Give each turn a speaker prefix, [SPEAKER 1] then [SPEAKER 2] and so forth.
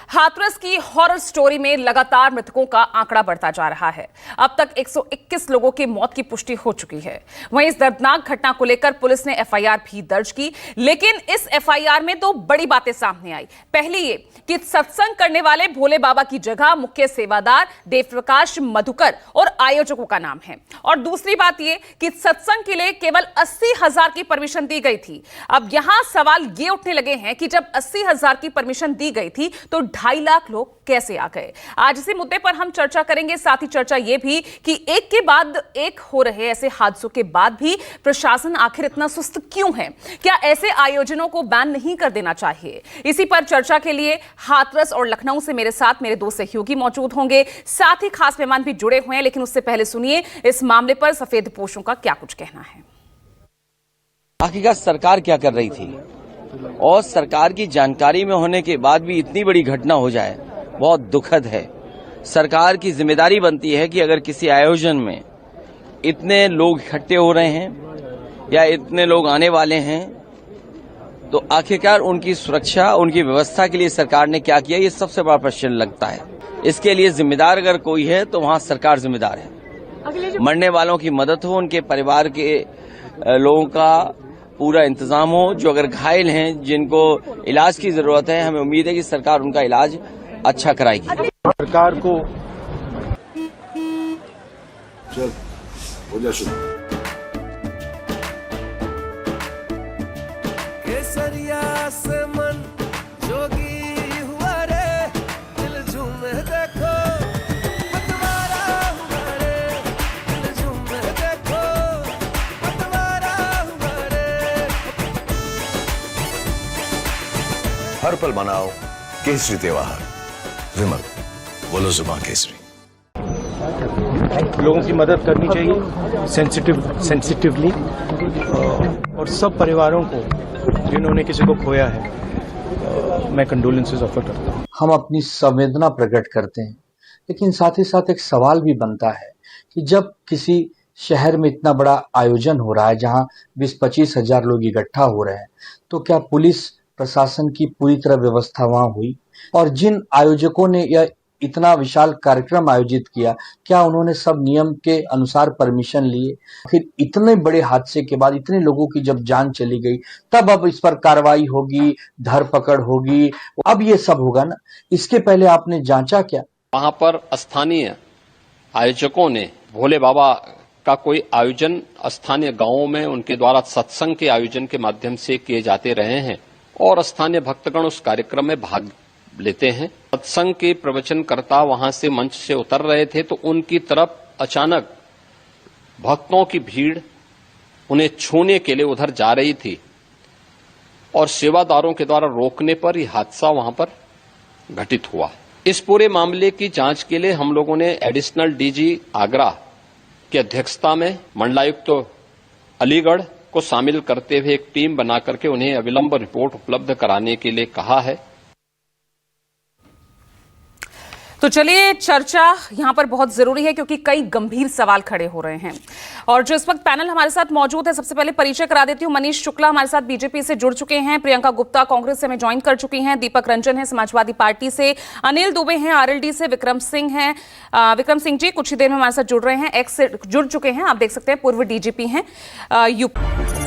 [SPEAKER 1] हाथरस की horror story में लगातार मृतकों का आंकड़ा बढ़ता जा रहा है। अब तक 121 लोगों की मौत की पुष्टि हो चुकी है। वहीं इस दर्दनाक घटना को लेकर पुलिस ने एफआईआर भी दर्ज की, लेकिन इस एफआईआर में दो बड़ी बातें सामने आई। पहली ये कि सत्संग करने वाले भोले बाबा की जगह मुख्य सेवादार देवप्रकाश मधुकर और आयोजकों का नाम है, और दूसरी बात ये कि सत्संग के लिए केवल 80,000 की परमिशन दी गई थी। अब यहां सवाल ये उठने लगे हैं कि जब 80,000 की परमिशन दी गई थी तो 2.5 लाख लोग कैसे आ गए। आज इसी मुद्दे पर हम चर्चा करेंगे। साथ ही चर्चा यह भी कि एक के बाद एक हो रहे ऐसे हादसों के बाद भी प्रशासन आखिर इतना सुस्त क्यों है। क्या ऐसे आयोजनों को बैन नहीं कर देना चाहिए? इसी पर चर्चा के लिए हाथरस और लखनऊ से मेरे साथ मेरे दो सहयोगी मौजूद होंगे। साथ ही खास मेहमान भी जुड़े हुए हैं, लेकिन उससे पहले सुनिए इस मामले पर सफेद पोशों का क्या कुछ कहना है।
[SPEAKER 2] आखिरकार सरकार क्या कर रही थी, और सरकार की जानकारी में होने के बाद भी इतनी बड़ी घटना हो जाए, बहुत दुखद है। सरकार की जिम्मेदारी बनती है कि अगर किसी आयोजन में इतने लोग इकट्ठे हो रहे हैं या इतने लोग आने वाले हैं, तो आखिरकार उनकी सुरक्षा, उनकी व्यवस्था के लिए सरकार ने क्या किया, ये सबसे बड़ा प्रश्न लगता है। इसके लिए जिम्मेदार अगर कोई है तो वहां सरकार जिम्मेदार है। मरने वालों की मदद हो, उनके परिवार के लोगों का पूरा इंतजाम हो, जो अगर घायल हैं, जिनको इलाज की जरूरत है, हमें उम्मीद है कि सरकार उनका इलाज अच्छा कराएगी।
[SPEAKER 3] सरकार को चल हो जा शुरू।
[SPEAKER 4] केसरिया से मन जोगी हुआ रे, दिल झूमे देखो पतवारा हुआ रे, दिल झूमे देखो पतवारा हुआ रे।
[SPEAKER 5] हर पल मनाओ केसरी त्योहार। विमल, बोलो जुबान केसरी।
[SPEAKER 3] लोगों की मदद करनी चाहिए सेंसिटिवली, और सब परिवारों को जिन्होंने किसी को खोया है मैं कंडोलेंसेस ऑफर करता हूँ।
[SPEAKER 6] हम अपनी संवेदना प्रकट करते हैं, लेकिन साथ ही साथ एक सवाल भी बनता है कि जब किसी शहर में इतना बड़ा आयोजन हो रहा है जहां 20-25 हजार लोग इकट्ठा हो रहे हैं, तो क्या पुलिस प्रशासन की पूरी तरह व्यवस्था वहां हुई? और जिन आयोजकों ने यह इतना विशाल कार्यक्रम आयोजित किया, क्या उन्होंने सब नियम के अनुसार परमिशन लिए? फिर इतने बड़े हादसे के बाद इतने लोगों की जब जान चली गई, तब अब इस पर कार्रवाई होगी, धरपकड़ होगी, अब ये सब होगा ना। इसके पहले आपने जांचा क्या?
[SPEAKER 7] वहां पर स्थानीय आयोजकों ने भोले बाबा का कोई आयोजन स्थानीय गांवों में उनके द्वारा सत्संग के आयोजन के माध्यम से किए जाते रहे हैं, और स्थानीय भक्तगण उस कार्यक्रम में भाग लेते हैं। सत्संग के प्रवचनकर्ता वहां से मंच से उतर रहे थे तो उनकी तरफ अचानक भक्तों की भीड़ उन्हें छूने के लिए उधर जा रही थी, और सेवादारों के द्वारा रोकने पर यह हादसा वहां पर घटित हुआ। इस पूरे मामले की जांच के लिए हम लोगों ने एडिशनल डीजी आगरा की अध्यक्षता में मंडलायुक्त अलीगढ़ को शामिल करते हुए एक टीम बना करके उन्हें अविलंब रिपोर्ट उपलब्ध कराने के लिए कहा है।
[SPEAKER 1] तो चलिए, चर्चा यहां पर बहुत जरूरी है क्योंकि कई गंभीर सवाल खड़े हो रहे हैं। और जो इस वक्त पैनल हमारे साथ मौजूद है, सबसे पहले परिचय करा देती हूं। मनीष शुक्ला हमारे साथ बीजेपी से जुड़ चुके हैं, प्रियंका गुप्ता कांग्रेस से हमें ज्वाइन कर चुकी हैं, दीपक रंजन है समाजवादी पार्टी से, अनिल दुबे हैं आरएलडी से, विक्रम सिंह हैं। विक्रम सिंह जी कुछ ही देर में हमारे साथ जुड़ रहे हैं, एक्स से जुड़ चुके हैं, आप देख सकते हैं, पूर्व डीजीपी हैं यूपी।